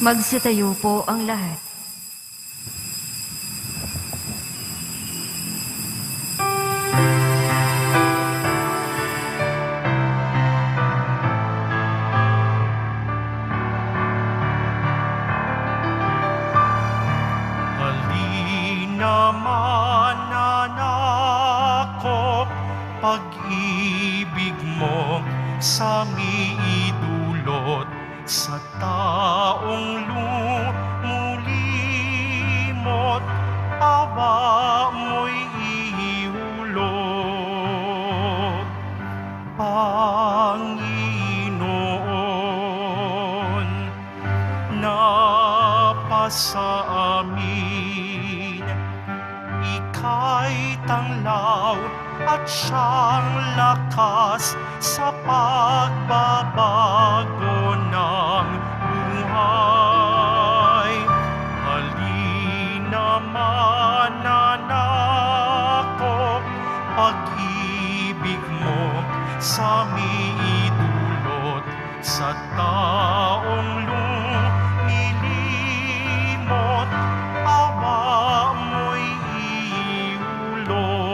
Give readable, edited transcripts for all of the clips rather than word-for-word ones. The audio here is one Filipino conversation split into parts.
Magsitayo po ang lahat. Halina mananakop, pag-ibig mo sa idulot sa taong lumulimot, awa mo'y ihulog. Panginoon, napasa amin, ika'y tanglaw at siyang lakas sa pagbabago ng buhay. Halina mananakop, pag-ibig mo sa idulot sa taong lumilimot, awa mo'y ihulog.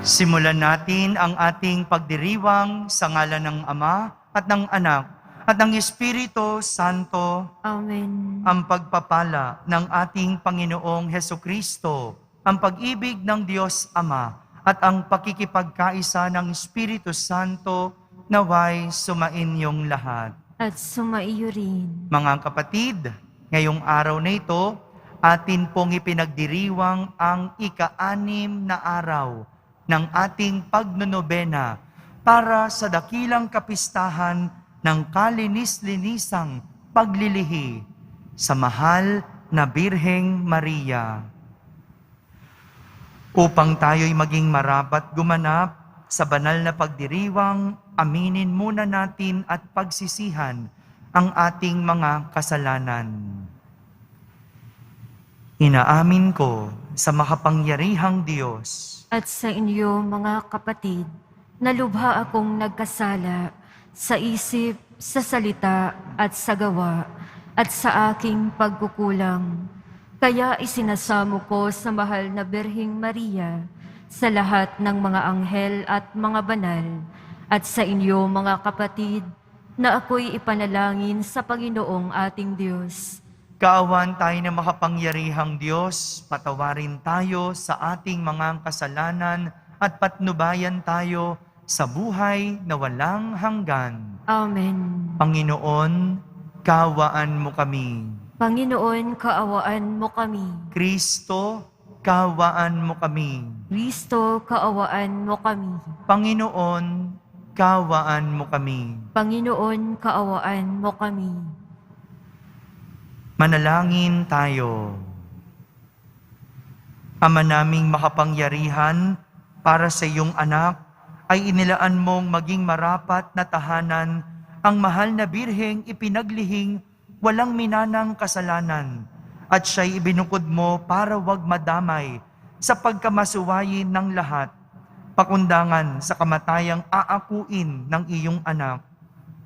Simulan natin ang ating pagdiriwang sa ngalan ng Ama at ng Anak at ng Espiritu Santo. Amen. Ang pagpapala ng ating Panginoong Hesukristo, ang pag-ibig ng Diyos Ama at ang pakikipagkaisa ng Espiritu Santo naway sumainyong lahat. At sumaiyo rin. Mga kapatid, ngayong araw na ito, atin pong ipinagdiriwang ang ika-6 na araw ng ating pagnonobena para sa dakilang kapistahan ng kalinis-linisang paglilihi sa mahal na Birheng Maria. Upang tayo'y maging marapat gumanap sa banal na pagdiriwang, aminin muna natin at pagsisihan ang ating mga kasalanan. Inaamin ko sa makapangyarihang Diyos At sa inyo mga kapatid, na lubha akong nagkasala sa isip, sa salita at sa gawa, at sa aking pagkukulang. Kaya isinasamo ko sa mahal na Birheng Maria, sa lahat ng mga anghel at mga banal, at sa inyo mga kapatid, na ako'y ipanalangin sa Panginoong ating Diyos. Kaawan tayo na makapangyarihang Diyos, patawarin tayo sa ating mga kasalanan at patnubayan tayo sa buhay na walang hanggan. Amen. Panginoon, kaawaan mo kami. Panginoon, kaawaan mo kami. Kristo, kaawaan mo kami. Kristo, kaawaan mo kami. Panginoon, kaawaan mo kami. Panginoon, kaawaan mo kami. Manalangin tayo. Ama naming makapangyarihan, para sa iyong anak, ay inilaan mong maging marapat na tahanan ang mahal na Birheng ipinaglihing walang minanang kasalanan, at siya'y ibinukod mo para wag madamay sa pagkamasuwayin ng lahat, pakundangan sa kamatayang aakuin ng iyong anak.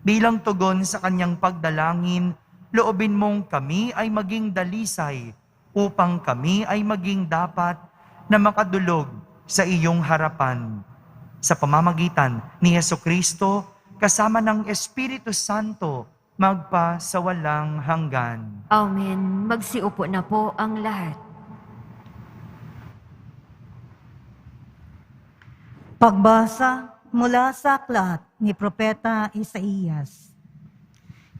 Bilang tugon sa kanyang pagdalangin, loobin mong kami ay maging dalisay upang kami ay maging dapat na makadulog sa iyong harapan. Sa pamamagitan ni Hesukristo, kasama ng Espiritu Santo, magpa sa walang hanggan. Amen. Magsiupo na po ang lahat. Pagbasa mula sa aklat ni Propeta Isaías.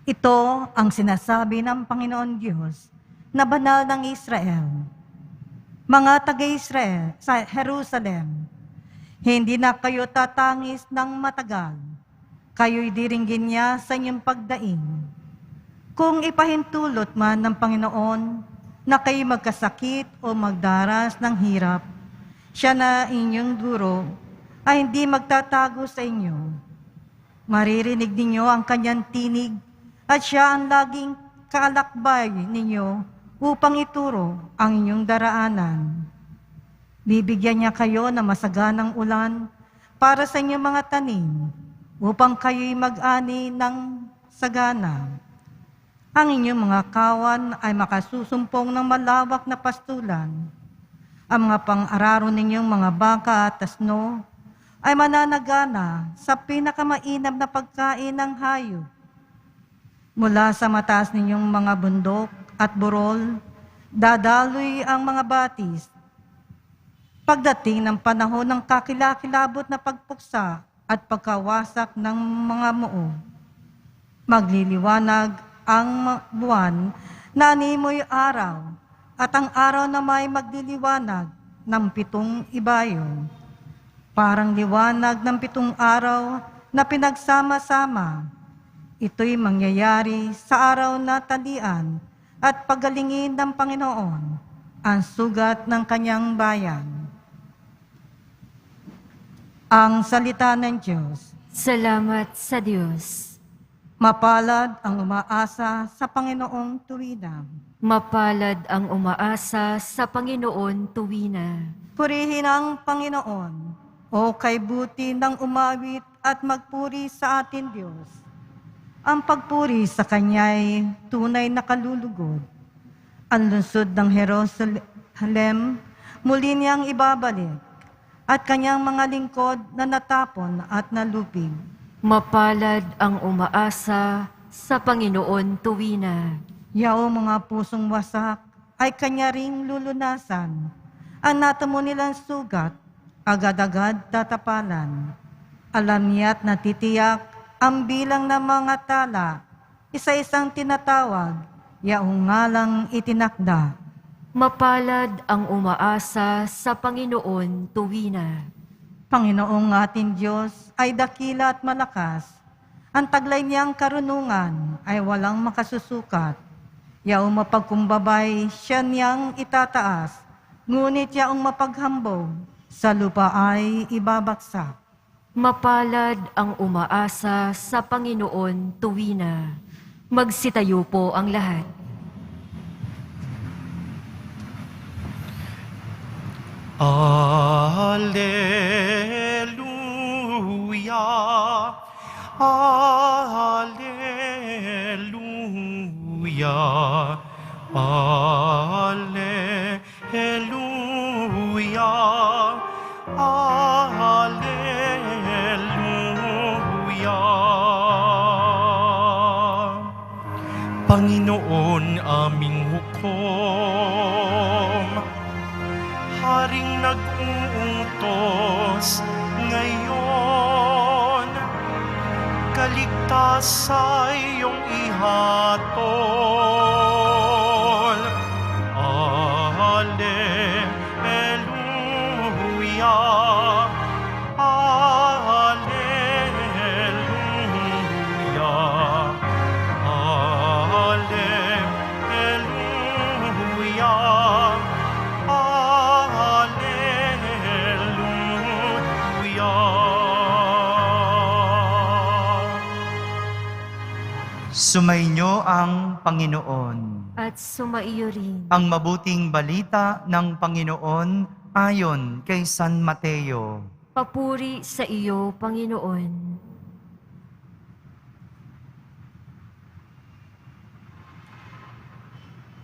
Ito ang sinasabi ng Panginoon Diyos na banal ng Israel. Mga taga-Israel sa Jerusalem, hindi na kayo tatangis ng matagal. Kayo'y diringgin niya sa inyong pagdaing. Kung ipahintulot man ng Panginoon na kayo magkasakit o magdaras ng hirap, siya na inyong guro ay hindi magtatago sa inyo. Maririnig ninyo ang kanyang tinig at siya ang laging kaalakbay ninyo upang ituro ang inyong daraanan. Bibigyan niya kayo ng masaganang ulan para sa inyong mga tanim, upang kayo'y mag-ani ng sagana. Ang inyong mga kawan ay makasusumpong ng malawak na pastulan. Ang mga pang-araro ninyong mga baka at asno ay mananagana sa pinakamainam na pagkain ng hayop. Mula sa mataas ninyong mga bundok at burol, dadaloy ang mga batis. Pagdating ng panahon ng kakilakilabot na pagpuksa at pagkawasak ng mga muo, magliliwanag ang buwan na animoy araw, at ang araw na may magliliwanag ng 7 ibayo. Parang liwanag ng 7 araw na pinagsama-sama. Ito'y mangyayari sa araw na talian at pagalingin ng Panginoon ang sugat ng kanyang bayan. Ang salita ng Diyos. Salamat sa Diyos. Mapalad ang umaasa sa Panginoong tuwina. Mapalad ang umaasa sa Panginoon tuwina. Purihin ang Panginoon, o kay buti ng umawit at magpuri sa atin Diyos. Ang pagpuri sa Kanya'y tunay na kalulugod. Ang lungsod ng Jerusalem muli niyang ibabalik, at Kanyang mga lingkod na natapon at nalupig. Mapalad ang umaasa sa Panginoon tuwina. Yao mga pusong wasak ay Kanya ring lulunasan. Ang natamo nilang sugat, agad-agad tatapalan. Alam niya't natitiyak ang bilang ng mga tala, isa-isang tinatawag, yaong ngalang itinakda. Mapalad ang umaasa sa Panginoon tuwina. Panginoong ating Diyos ay dakila at malakas. Ang taglay niyang karunungan ay walang makasusukat. Yaong mapagkumbabay siya niyang itataas, ngunit yaong mapaghambog sa lupa ay ibabagsak. Mapalad ang umaasa sa Panginoon tuwina. Magsitayo po ang lahat. Alleluia, Alleluia, Alleluia, Alleluia. Panginoon aming hukom, Haring nag-uutos ngayon, kaligtas sa iyong ihatol. Alleluia, Alleluia, Alleluia. Sumainyo ang Panginoon. At sumaiyo rin. Ang mabuting balita ng Panginoon ayon kay San Mateo. Papuri sa iyo, Panginoon.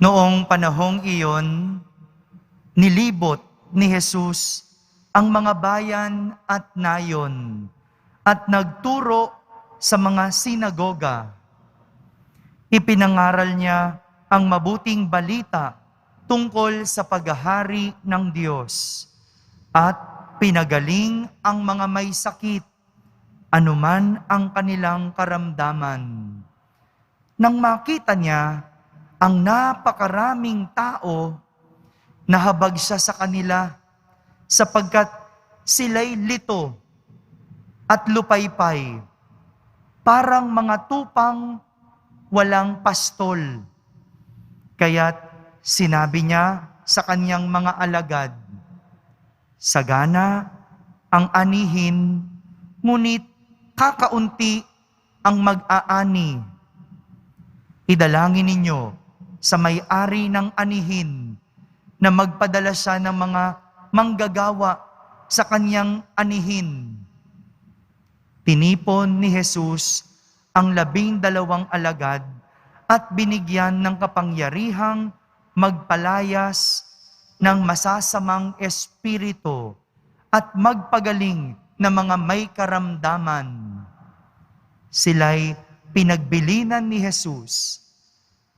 Noong panahong iyon, nilibot ni Jesus ang mga bayan at nayon at nagturo sa mga sinagoga. Ipinangaral niya ang mabuting balita tungkol sa paghahari ng Diyos at pinagaling ang mga may sakit, anuman ang kanilang karamdaman. Nang makita niya ang napakaraming tao, nahabag siya sa kanila sapagkat sila'y lito at lupaypay, parang mga tupang walang pastol. Kaya't sinabi niya sa kanyang mga alagad, sagana ang anihin, ngunit kakaunti ang mag-aani. Idalangin ninyo sa may-ari ng anihin na magpadala siya ng mga manggagawa sa kanyang anihin. Tinipon ni Jesus ang 12 alagad at binigyan ng kapangyarihang magpalayas ng masasamang espiritu at magpagaling ng mga may karamdaman. Sila'y pinagbilinan ni Jesus.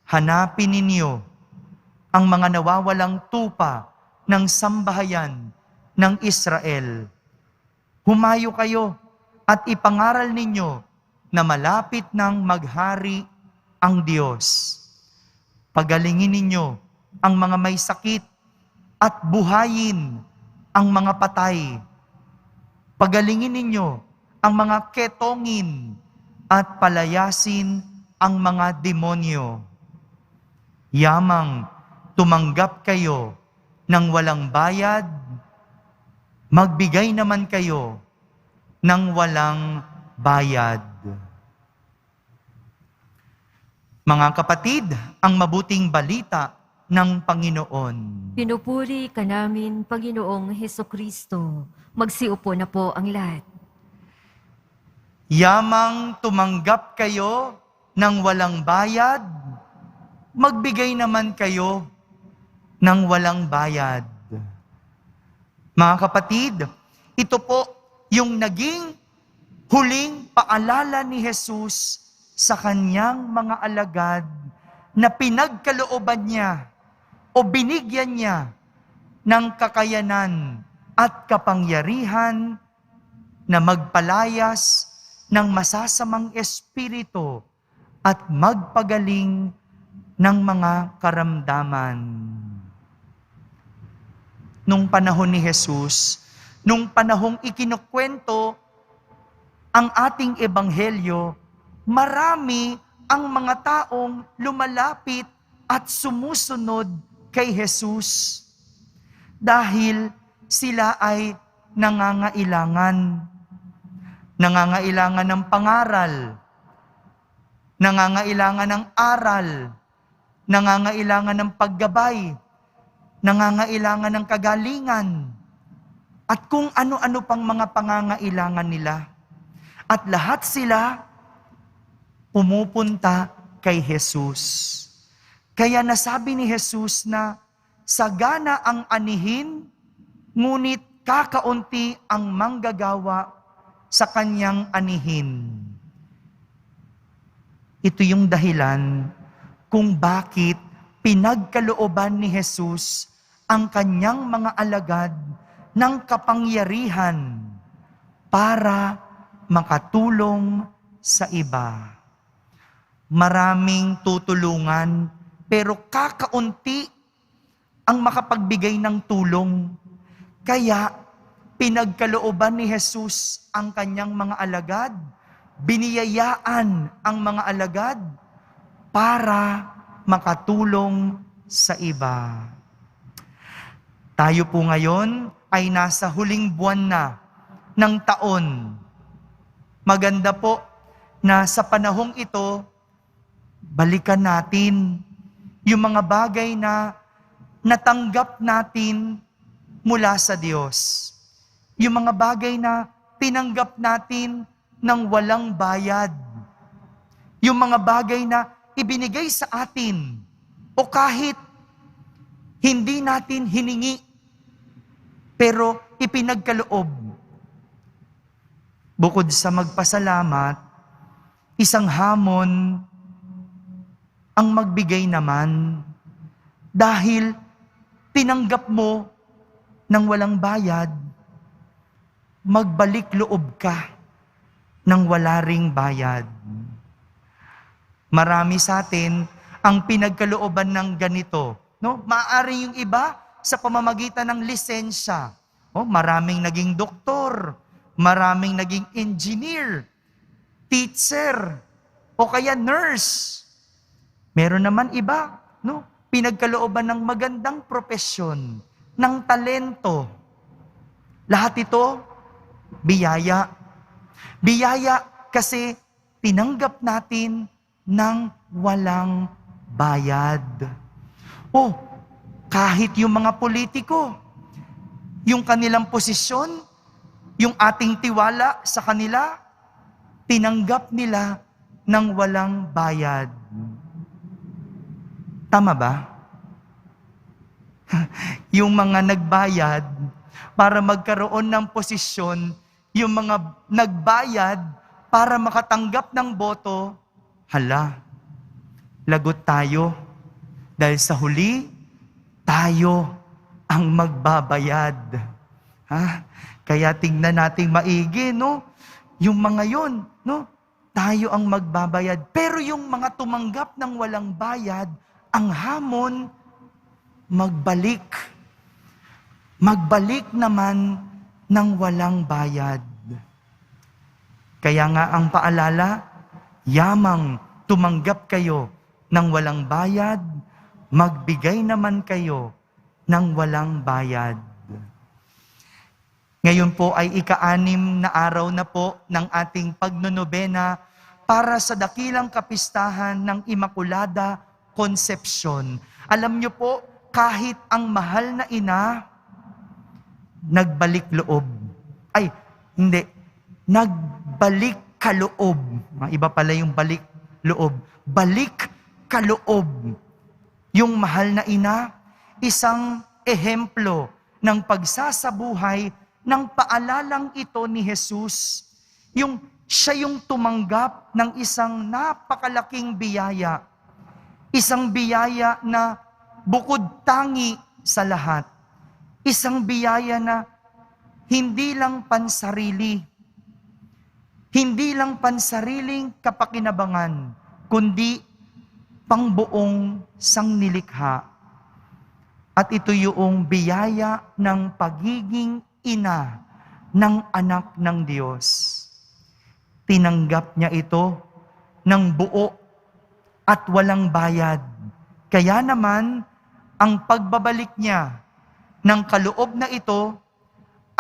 Hanapin ninyo ang mga nawawalang tupa ng sambahayan ng Israel. Humayo kayo at ipangaral ninyo na malapit nang maghari ang Diyos. Pagalingin ninyo ang mga may sakit at buhayin ang mga patay. Pagalingin ninyo ang mga ketongin at palayasin ang mga demonyo. Yamang tumanggap kayo ng walang bayad, magbigay naman kayo ng walang bayad. Mga kapatid, ang mabuting balita ng Panginoon. Pinupuri ka namin, Panginoong Hesukristo. Magsiupo na po ang lahat. Yamang tumanggap kayo ng walang bayad, magbigay naman kayo ng walang bayad. Mga kapatid, ito po yung naging huling paalala ni Jesus sa kanyang mga alagad na pinagkalooban niya o binigyan niya ng kakayanan at kapangyarihan na magpalayas ng masasamang espiritu at magpagaling ng mga karamdaman. Nung panahon ni Jesus, nung panahong ikinukwento ang ating ebanghelyo, marami ang mga taong lumalapit at sumusunod kay Jesus dahil sila ay nangangailangan. Nangangailangan ng pangaral, nangangailangan ng aral, nangangailangan ng paggabay, nangangailangan ng kagalingan, at kung ano-ano pang mga pangangailangan nila. At lahat sila pumupunta kay Jesus. Kaya nasabi ni Jesus na sagana ang anihin, ngunit kakaunti ang manggagawa sa kanyang anihin. Ito yung dahilan kung bakit pinagkalooban ni Jesus ang kanyang mga alagad ng kapangyarihan para makatulong sa iba. Maraming tutulungan, pero kakaunti ang makapagbigay ng tulong. Kaya pinagkalooban ni Jesus ang kanyang mga alagad, biniyayaan ang mga alagad para makatulong sa iba. Tayo po ngayon ay nasa huling buwan na ng taon. Maganda po na sa panahong ito, balikan natin yung mga bagay na natanggap natin mula sa Diyos. Yung mga bagay na pinanggap natin ng walang bayad. Yung mga bagay na ibinigay sa atin o kahit hindi natin hiningi, pero ipinagkaloob. Bukod sa magpasalamat, isang hamon ang magbigay naman dahil tinanggap mo ng walang bayad, magbalik loob ka ng wala ring bayad. Marami sa atin ang pinagkalooban ng ganito. No? Maaari yung iba sa pamamagitan ng lisensya. Maraming naging doktor, maraming naging engineer, teacher, o kaya nurse. Meron naman iba, no? Pinagkalooban ng magandang propesyon, ng talento. Lahat ito, biyaya. Biyaya kasi tinanggap natin ng walang bayad. Kahit yung mga politiko, yung kanilang posisyon, yung ating tiwala sa kanila, tinanggap nila ng walang bayad. Tama ba? Yung mga nagbayad para magkaroon ng posisyon, yung mga nagbayad para makatanggap ng boto, hala, lagot tayo. Dahil sa huli, tayo ang magbabayad. Ha? Kaya tingnan nating maigi, no? Yung mga yon, no? Tayo ang magbabayad. Pero yung mga tumanggap ng walang bayad, ang hamon, magbalik. Magbalik naman ng walang bayad. Kaya nga ang paalala, yamang tumanggap kayo ng walang bayad, magbigay naman kayo ng walang bayad. Ngayon po ay ika-6 na araw na po ng ating pagnonobena para sa dakilang kapistahan ng Immaculada Concepcion. Alam niyo po, kahit ang mahal na ina, nagbalik loob. Ay, hindi. Nagbalik kaloob. Iba pala yung balik loob. Balik kaloob. Yung mahal na ina, isang ehemplo ng pagsasabuhay ng paalalang ito ni Jesus. Siya yung tumanggap ng isang napakalaking biyaya. Isang biyaya na bukod tangi sa lahat. Isang biyaya na hindi lang pansarili. Hindi lang pansariling kapakinabangan, kundi pangbuong sangnilikha. At ito yung biyaya ng pagiging ina ng anak ng Diyos. Tinanggap niya ito ng buo at walang bayad. Kaya naman, ang pagbabalik niya ng kaloob na ito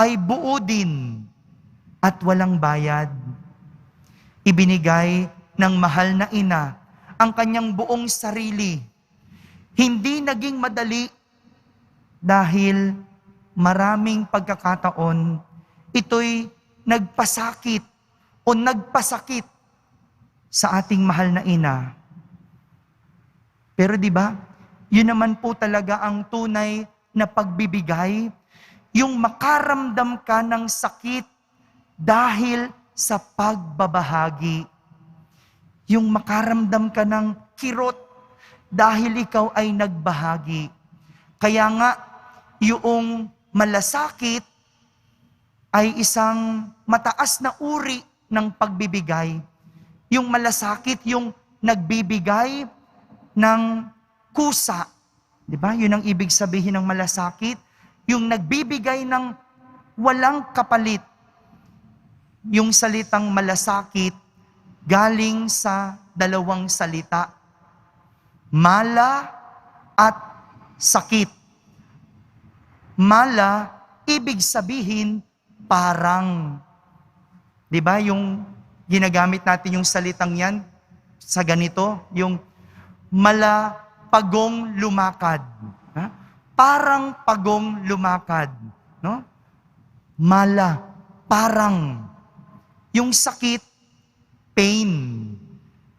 ay buo din at walang bayad. Ibinigay ng mahal na ina ang kanyang buong sarili. Hindi naging madali dahil maraming pagkakataon ito'y nagpasakit o nagpasakit sa ating mahal na ina. Pero di ba, yun naman po talaga ang tunay na pagbibigay, yung makaramdam ka ng sakit dahil sa pagbabahagi. Yung makaramdam ka ng kirot dahil ikaw ay nagbahagi. Kaya nga, yung malasakit ay isang mataas na uri ng pagbibigay. Yung malasakit, yung nagbibigay ng kusa. Di ba? Yun ang ibig sabihin ng malasakit. Yung nagbibigay ng walang kapalit. Yung salitang malasakit galing sa dalawang salita. Mala at sakit. Mala, ibig sabihin parang. Di ba? Yung ginagamit natin yung salitang yan sa ganito, yung mala pagong lumakad. Ha? Parang pagong lumakad. No? Mala, parang. Yung sakit, pain.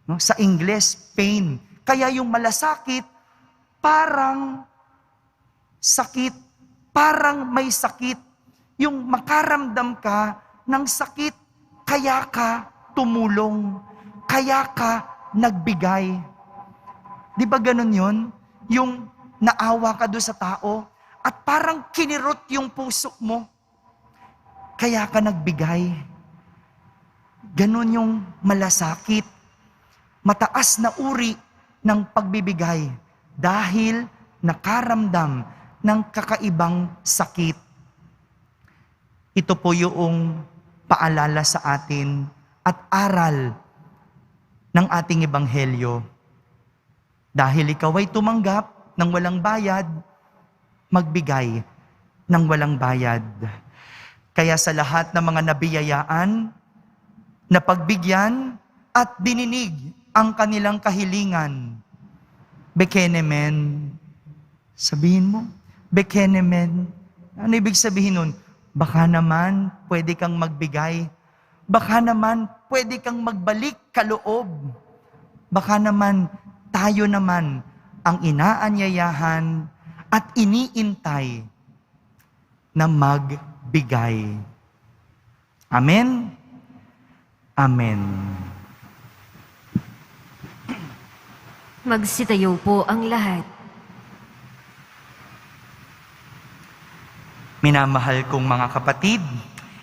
No? Sa Ingles, pain. Kaya yung malasakit, parang sakit. Parang may sakit. Yung makaramdam ka ng sakit, kaya ka tumulong. Kaya ka nagbigay. Di ba ganun yun? Yung naawa ka doon sa tao at parang kinirot yung puso mo. Kaya ka nagbigay. Ganun yung malasakit. Mataas na uri ng pagbibigay dahil nakaramdam ng kakaibang sakit. Ito po yung paalala sa atin at aral ng ating ebanghelyo. Dahil ikaw ay tumanggap ng walang bayad, magbigay ng walang bayad. Kaya sa lahat ng mga nabiyayaan, napagbigyan at dininig ang kanilang kahilingan, bekenemen. Sabihin mo, bekenemen. Ano ibig sabihin nun? Baka naman pwede kang magbigay. Baka naman pwede kang magbalik kaloob. Baka naman tayo naman ang inaanyayahan at iniintay na magbigay. Amen? Amen. Magsitayo po ang lahat. Minamahal kong mga kapatid,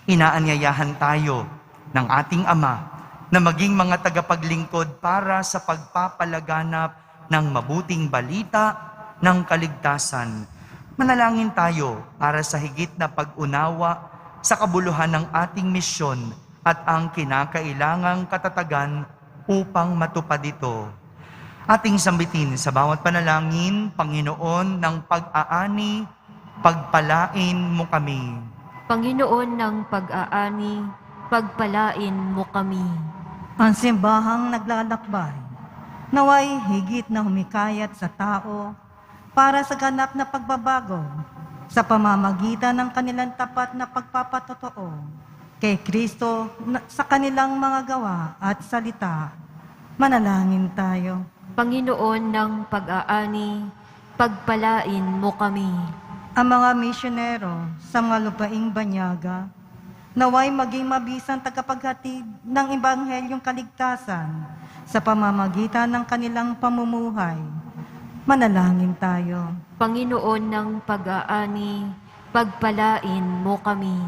inaanyayahan tayo ng ating Ama na maging mga tagapaglingkod para sa pagpapalaganap ng mabuting balita ng kaligtasan. Manalangin tayo para sa higit na pag-unawa sa kabuluhan ng ating misyon at ang kinakailangang katatagan upang matupad ito. Ating sambitin sa bawat panalangin, Panginoon ng pag-aani, pagpalain mo kami. Panginoon ng pag-aani, pagpalain mo kami. Ang simbahang naglalakbay, naway higit na humikayat sa tao para sa ganap na pagbabago sa pamamagitan ng kanilang tapat na pagpapatotoo kay Kristo sa kanilang mga gawa at salita. Manalangin tayo. Panginoon ng pag-aani, pagpalain mo kami. Ang mga misyonero sa mga lupaing banyaga, naway maging mabisang tagapaghatid ng Ebanghelyong kaligtasan sa pamamagitan ng kanilang pamumuhay. Manalangin tayo. Panginoon ng pag-aani, pagpalain mo kami.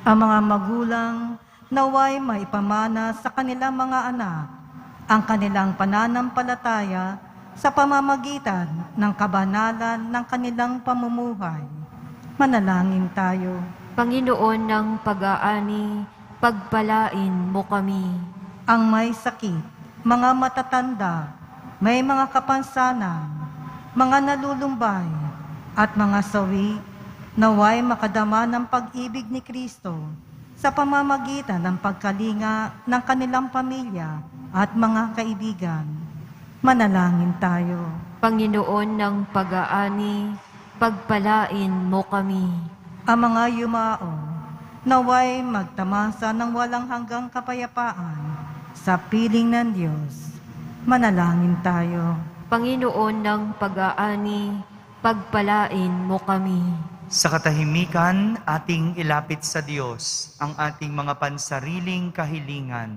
Ang mga magulang naway maipamana sa kanilang mga anak ang kanilang pananampalataya sa pamamagitan ng kabanalan ng kanilang pamumuhay. Manalangin tayo. Panginoon ng pag-aani, pagpalain mo kami. Ang may sakit, mga matatanda, may mga kapansanan, mga nalulumbay, at mga sawi, naway makadama ng pag-ibig ni Kristo sa pamamagitan ng pagkalinga ng kanilang pamilya at mga kaibigan. Manalangin tayo. Panginoon ng pag-aani, pagpalain mo kami. Ang mga yumao, naway magtamasa ng walang hanggang kapayapaan sa piling ng Diyos. Manalangin tayo. Panginoon ng pag-aani, pagpalain mo kami. Sa katahimikan, ating ilapit sa Diyos ang ating mga pansariling kahilingan.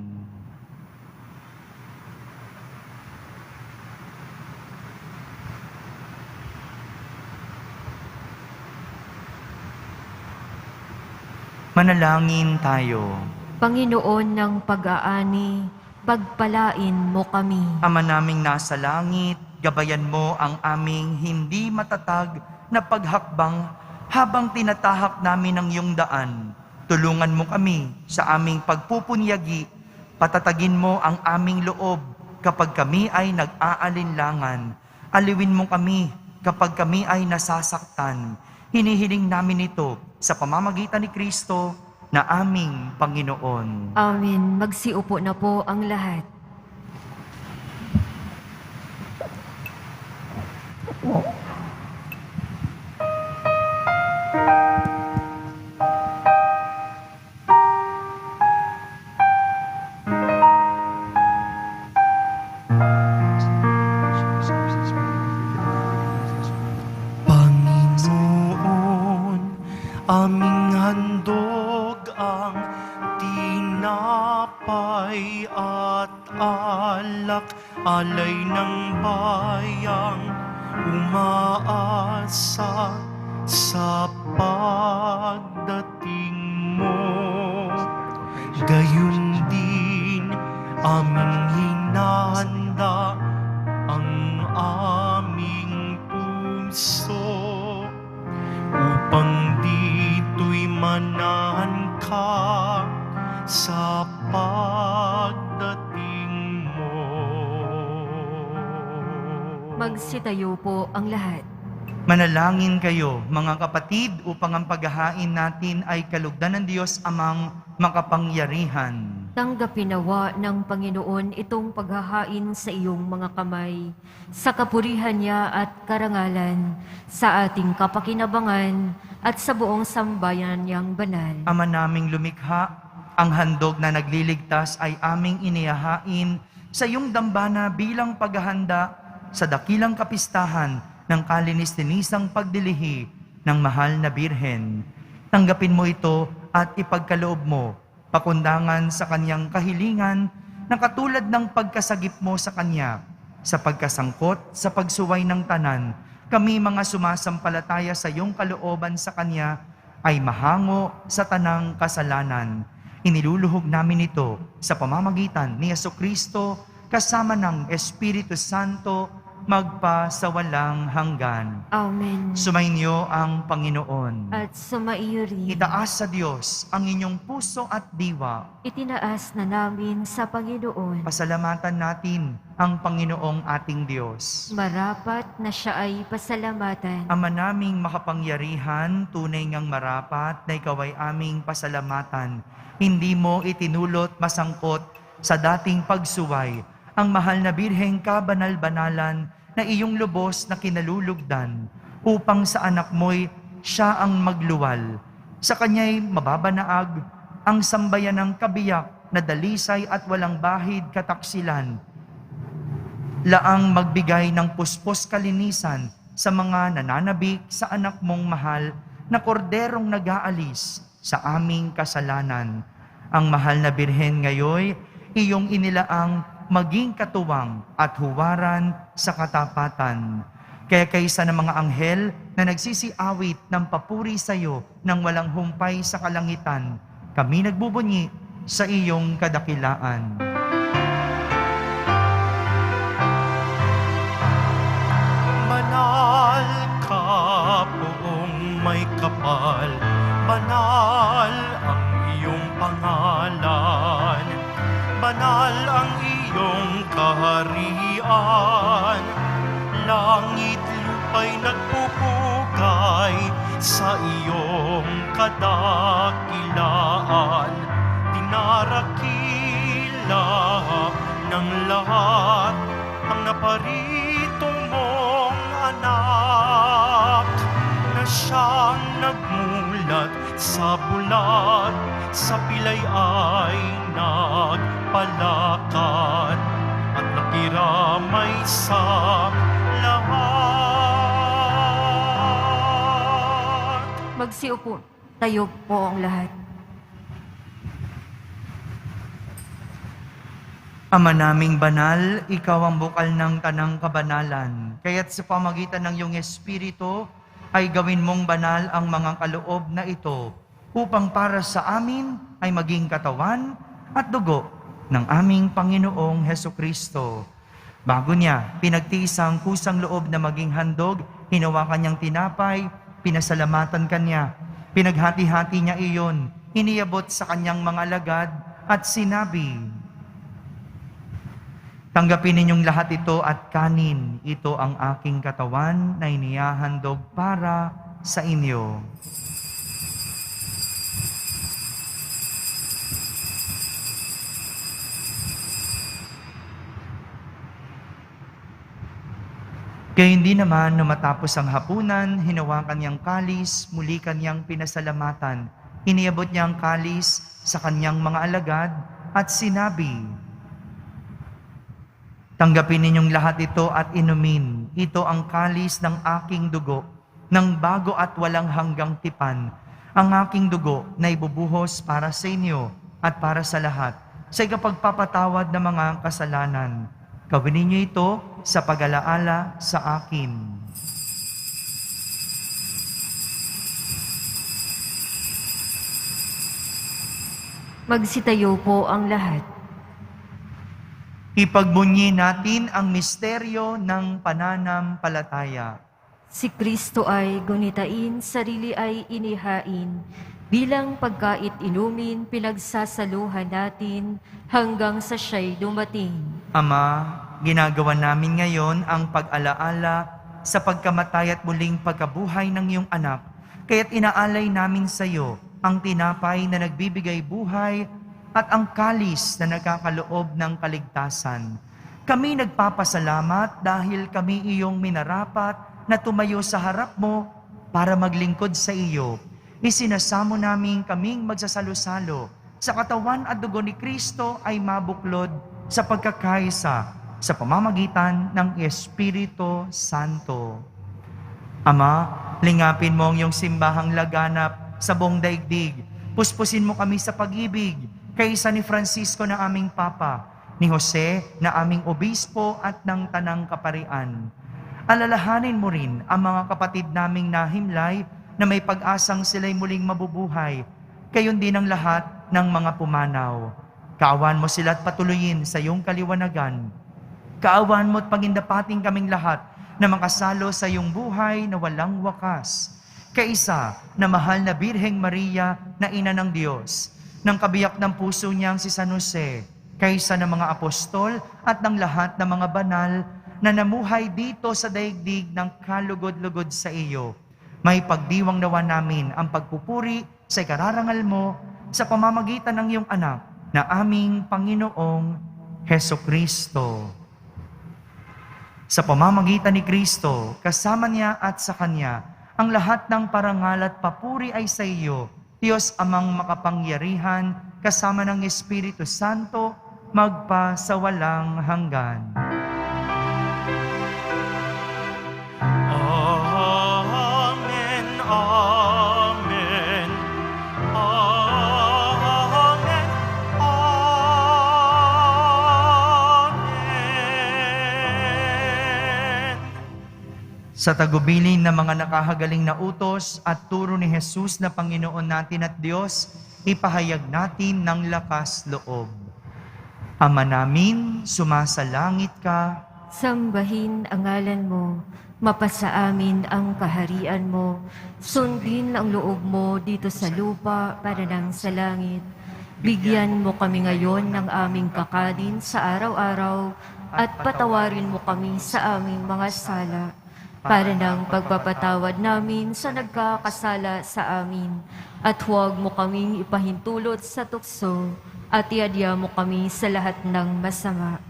Manalangin tayo. Panginoon ng pag-aani, pagpalain mo kami. Ama naming nasa langit, gabayan mo ang aming hindi matatag na paghakbang habang tinatahak namin ang iyong daan. Tulungan mo kami sa aming pagpupunyagi, patatagin mo ang aming loob kapag kami ay nag-aalinlangan. Aliwin mo kami kapag kami ay nasasaktan. Hinihiling namin ito sa pamamagitan ni Kristo na aming Panginoon. Amen. Magsiupo na po ang lahat. Panginoon, aming handog ang tinapay at alak, alay ng bayang umaasa sa pagdating mo. Gayon din aming hinahanda ang aming puso upang dito'y manahan ka sa pagdating mo. Magsitayo po ang lahat. Manalangin kayo, mga kapatid, upang ang paghahain natin ay kalugdan ng Diyos amang makapangyarihan. Tanggapin nawa ng Panginoon itong paghahain sa iyong mga kamay, sa kapurihan niya at karangalan, sa ating kapakinabangan at sa buong sambayan niyang banal. Ama naming lumikha, Ang handog na nagliligtas ay aming inihahain sa iyong dambana bilang paghahanda sa dakilang kapistahan ng kalinis-linisang pagdilihi ng mahal na Birhen. Tanggapin mo ito at ipagkaloob mo, pakundangan sa kanyang kahilingan na katulad ng pagkasagip mo sa kanya, sa pagkasangkot, sa pagsuway ng tanan, kami mga sumasampalataya sa iyong kalooban sa kanya ay mahango sa tanang kasalanan. Iniluluhog namin ito sa pamamagitan ni Jesucristo kasama ng Espiritu Santo magpa sa walang hanggan. Amen. Sumainyo ang Panginoon. At sumaiyo rin. Itaas sa Diyos ang inyong puso at diwa. Itinaas na namin sa Panginoon. Pasalamatan natin ang Panginoong ating Diyos. Marapat na siya ay pasalamatan. Ama naming makapangyarihan, tunay ngang marapat na ikaw ay aming pasalamatan. Hindi mo itinulot masangkot sa dating pagsuway ang mahal na Birheng kabanal-banalan na iyong lubos na kinalulugdan upang sa anak mo'y siya ang magluwal. Sa kanya'y mababanaag ang sambayan ng kabiyak na dalisay at walang bahid kataksilan. Laang magbigay ng puspos kalinisan sa mga nananabik sa anak mong mahal na korderong nag-aalis sa aming kasalanan. Ang mahal na Birhen ngayoy, iyong inilaang maging katuwang at huwaran sa katapatan. Kaya kaysa ng mga anghel na nagsisiawit ng papuri sa iyo nang walang humpay sa kalangitan, kami nagbubunyi sa iyong kadakilaan. Banal ka poong may kapal, banal ang iyong pangalan, banal ang iyong kaharian, langit lupa'y nagpupugay sa iyong kadakilaan, dinarakila ng lahat ang naparito mong anak, na siyang nagmulat sa bulat, sa pilay ay nagpalakad at nakiramay sa lahat. Magsiupo. Tayo po ang lahat. Ama naming banal, ikaw ang bukal ng tanang kabanalan. Kaya't sa pamagitan ng iyong Espiritu, ay gawin mong banal ang mga kaloob na ito, upang para sa amin ay maging katawan at dugo ng aming Panginoong Hesukristo. Bago niya, pinagtiis ang kusang loob na maging handog, hinawakan niyang tinapay, pinasalamatan kanya, pinaghati-hati niya iyon, iniabot sa kanyang mga alagad at sinabi, "Tanggapin ninyong lahat ito at kanin. Ito ang aking katawan na inihahandog para sa inyo." Kaya hindi naman na matapos ang hapunan, hinawakan niyang kalis, muli kanyang pinasalamatan. Iniabot niya ang kalis sa kanyang mga alagad at sinabi, "Tanggapin ninyong lahat ito at inumin. Ito ang kalis ng aking dugo, ng bago at walang hanggang tipan. Ang aking dugo na ibubuhos para sa inyo at para sa lahat, sa ikapagpapatawad ng mga kasalanan. Gawin ninyo ito sa pag-alaala sa akin." Magsitayo po ang lahat. Ipagbunyi natin ang misteryo ng pananampalataya. Si Kristo ay gunitain, sarili ay inihain. Bilang pagkait inumin, pinagsasaluhan natin hanggang sa siya'y dumating. Ama, ginagawa namin ngayon ang pag-alaala sa pagkamatay at muling pagkabuhay ng iyong anak. Kaya't inaalay namin sa iyo ang tinapay na nagbibigay buhay at ang kalis na nagkakaloob ng kaligtasan. Kami nagpapasalamat dahil kami iyong minarapat na tumayo sa harap mo para maglingkod sa iyo. Isinasamo namin kaming magsasalo-salo sa katawan at dugo ni Kristo ay mabuklod sa pagkakaisa sa pamamagitan ng Espiritu Santo. Ama, lingapin mo ang iyong simbahang laganap sa buong daigdig. Puspusin mo kami sa pag-ibig, kaysa ni Francisco na aming Papa, ni Jose na aming Obispo at ng Tanang Kaparian. Alalahanin mo rin ang mga kapatid naming nahimlay na may pag-asang sila'y muling mabubuhay, gayon din ang lahat ng mga pumanaw. Kaawan mo sila at patuloyin sa iyong kaliwanagan. Kaawan mo at pagindapating kaming lahat na makasalo sa iyong buhay na walang wakas. Kaisa na mahal na Birheng Maria na Ina ng Diyos, ng kabiyak ng puso niyang si San Jose, kaysa ng mga apostol at ng lahat ng mga banal na namuhay dito sa daigdig ng kalugod-lugod sa iyo. May pagdiwang nawa namin ang pagpupuri sa ikararangal mo sa pamamagitan ng iyong anak na aming Panginoong Hesukristo. Sa pamamagitan ni Kristo, kasama niya at sa Kanya, ang lahat ng parangal at papuri ay sa iyo, Diyos amang makapangyarihan, kasama ng Espiritu Santo, magpa sa walang hanggan. Amen, amen, amen, amen. Sa tagubilin ng mga nakahagaling na utos at turo ni Jesus na Panginoon natin at Diyos, ipahayag natin ng lakas loob. Ama namin, sumasalangit ka, Sambahin ang ngalan mo, mapasa amin ang kaharian mo, sundin ang loob mo dito sa lupa para nang sa langit. Bigyan mo kami ngayon ng aming kakanin sa araw-araw at patawarin mo kami sa aming mga sala para ng pagpapatawad namin sa nagkakasala sa amin. At huwag mo kaming ipahintulot sa tukso at iadya mo kami sa lahat ng masama.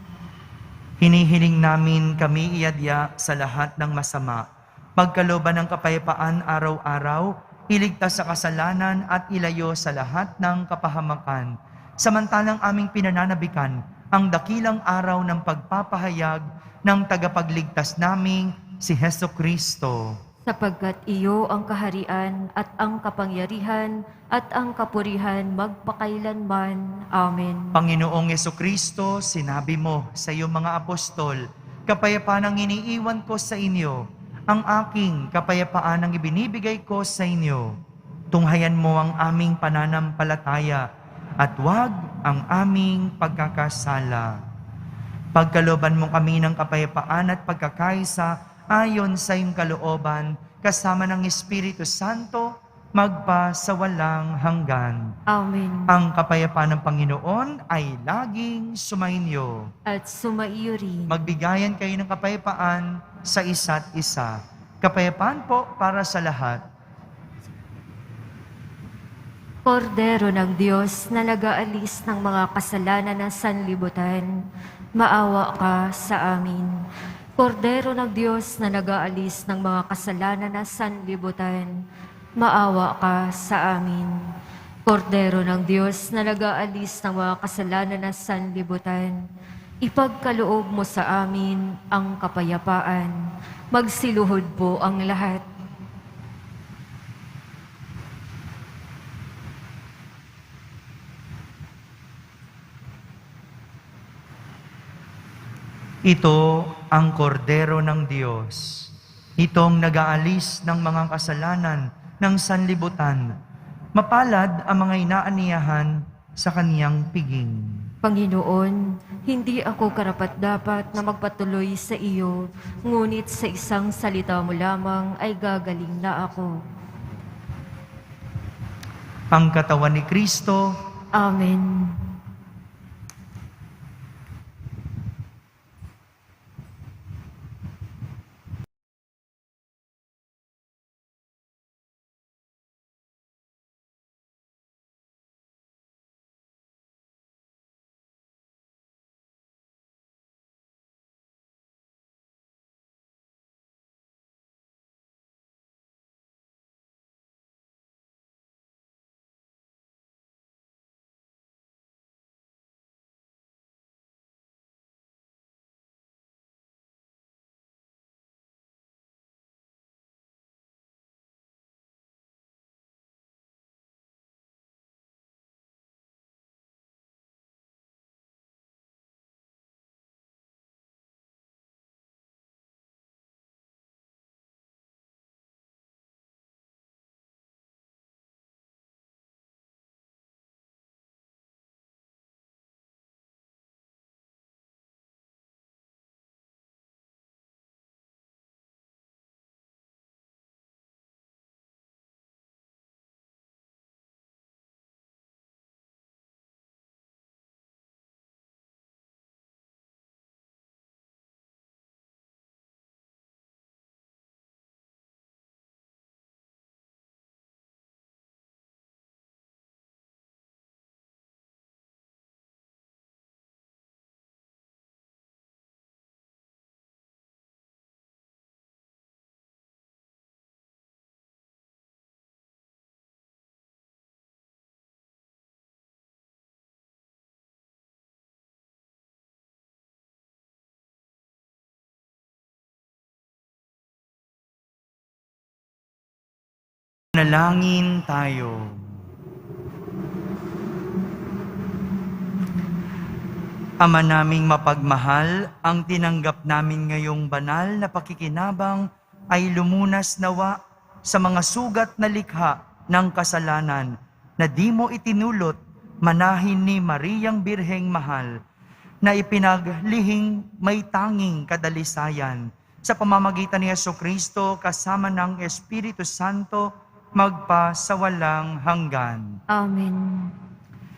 hinihiling namin kami iadya sa lahat ng masama. Pagkalooban ng kapayapaan araw-araw, iligtas sa kasalanan at ilayo sa lahat ng kapahamakan. Samantalang aming pinananabikan ang dakilang araw ng pagpapahayag ng tagapagligtas naming si Hesukristo. Sapagkat iyo ang kaharian at ang kapangyarihan at ang kapurihan magpakailanman. Amen. Panginoong Hesukristo, sinabi mo sa iyong mga apostol, kapayapaan ang iniiwan ko sa inyo, ang aking kapayapaan ang ibinibigay ko sa inyo. Tunghayan mo ang aming pananampalataya at huwag ang aming pagkakasala. Pagkalooban mo kami ng kapayapaan at pagkakaisa ayon sa iyong kalooban, kasama ng Espiritu Santo, magpa sa walang hanggan. Amen. Ang kapayapaan ng Panginoon ay laging sumainyo. At sumaiyo rin. Magbigayan kayo ng kapayapaan sa isa't isa. Kapayapaan po para sa lahat. Kordero ng Diyos na nag-aalis ng mga kasalanan ng sanlibutan, maawa ka sa amin. Kordero ng Diyos na nag-aalis ng mga kasalanan ng sanlibutan, maawa ka sa amin. Kordero ng Diyos na nag-aalis ng mga kasalanan ng sanlibutan, ipagkaloob mo sa amin ang kapayapaan. Magsiluhod po ang lahat. Ito ang kordero ng Diyos. Itong nag-aalis ng mga kasalanan ng sanlibutan. Mapalad ang mga inaaniyahan sa kaniyang piging. Panginoon, hindi ako karapat-dapat na magpatuloy sa iyo, ngunit sa isang salita mo lamang ay gagaling na ako. Ang katawan ni Kristo, Amen. Nalangin tayo. Ama naming mapagmahal, ang tinanggap namin ngayong banal na pakikinabang ay lumunas nawa sa mga sugat na likha ng kasalanan na di mo itinulot manahin ni Mariang Birheng Mahal na ipinaglihing may tanging kadalisayan sa pamamagitan ni Jesucristo kasama ng Espiritu Santo magpa sa walang hanggan. Amen.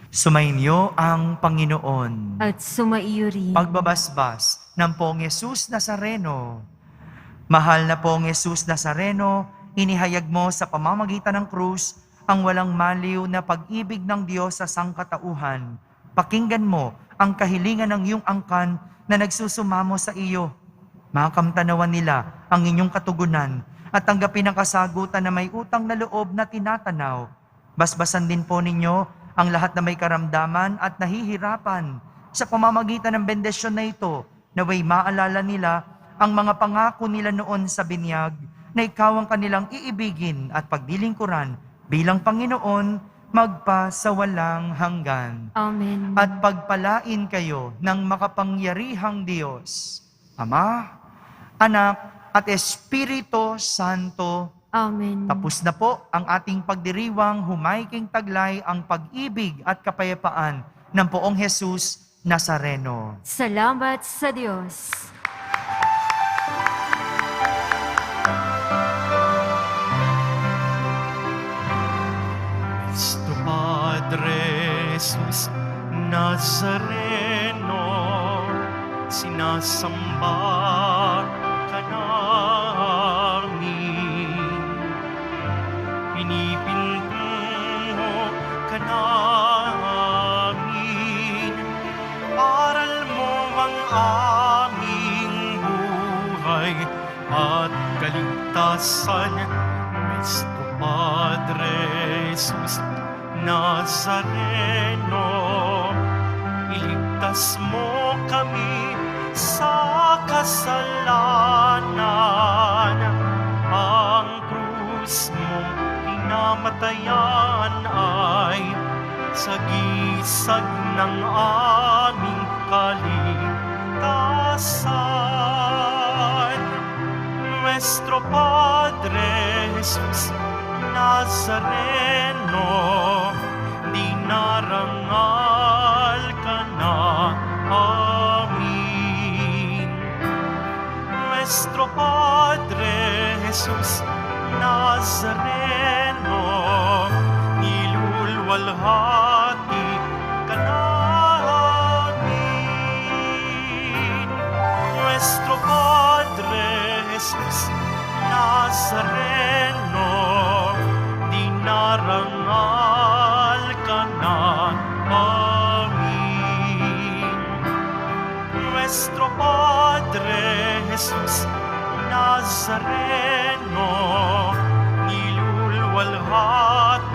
Sumainyo ang Panginoon. At sumaiyo rin. Pagbabasbas ng Poong Yesus Nazareno. Mahal na Poong Yesus Nazareno, inihayag mo sa pamamagitan ng krus ang walang maliw na pag-ibig ng Diyos sa sangkatauhan. Pakinggan mo ang kahilingan ng iyong angkan na nagsusumamo sa iyo. Makamtanawan nila ang inyong katugunan at tanggapin ang kasagutan na may utang na loob na tinatanaw. Basbasan din po ninyo ang lahat na may karamdaman at nahihirapan sa pamamagitan ng bendisyon na ito, naway maalala nila ang mga pangako nila noon sa binyag na ikaw ang kanilang iibigin at pagdilingkuran bilang Panginoon magpa sa walang hanggan. Amen. At pagpalain kayo ng makapangyarihang Diyos, Ama, Anak, at Espiritu Santo. Amen. Tapos na po ang ating pagdiriwang humaiking taglay ang pag-ibig at kapayapaan ng Poong Jesus Nazareno. Salamat sa Diyos. Cristo Padre Jesus Nazareno, sinasamba ka namin. Pinipinto ka namin. Aral mo ang aming buhay at kaligtasan. Cristo Padre Jesus Nazareno, iligtas mo kami sa kasalanan. Ang krus mong hinamatayan ay sagisag ng aming kaligtasan. Nuestro Padre Jesus Nazareno, dinarangal ka na amin. Nuestro Padre Jesus Nazareno, nilulwalhati ka namin. Nuestro Padre Jesus Nazareno, dinarangal ka na amin. Nuestro Padre Jesus Nazareno, nilulwalhati